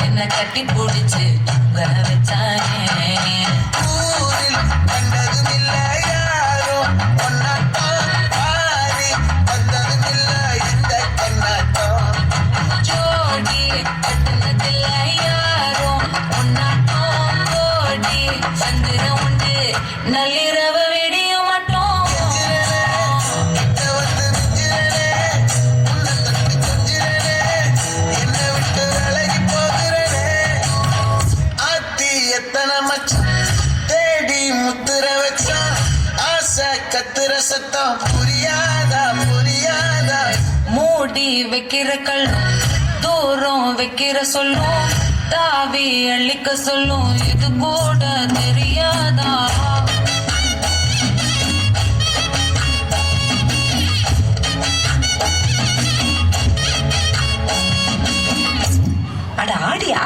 என்ன கட்டி பிடிச்சு தூங்க வச்சானே. ஊரில் கண்டதும் இல்ல யாரோ ஒன்னாட்டம் பாரி வந்ததும் இல்ல இந்த கண்ணாட்டம். ஜோடி கட்டுனதில்ல யாரும் ஒன்னாட்டம் கோடி சந்திர உண்டு நள்ளிரவு வெடிய மாட்டோம். கிட்ட வந்து மிஞ்சிரனே உன்னை தட்டி கொஞ்சிரனே என்னை விட்டு விலகி போகிறனே. ஆத்தி எத்தனை மச்சான் தேடி முத்துற வச்சான் ஆசை கத்துற சத்தம் புரியாதா புரியாதா. மூடி வைக்கிற கல்லும் தூரம் வைக்கிற சொல்லும் தாவி அள்ளிக்க சொல்லும் இது கூட தெரியாதா. அட ஆடியா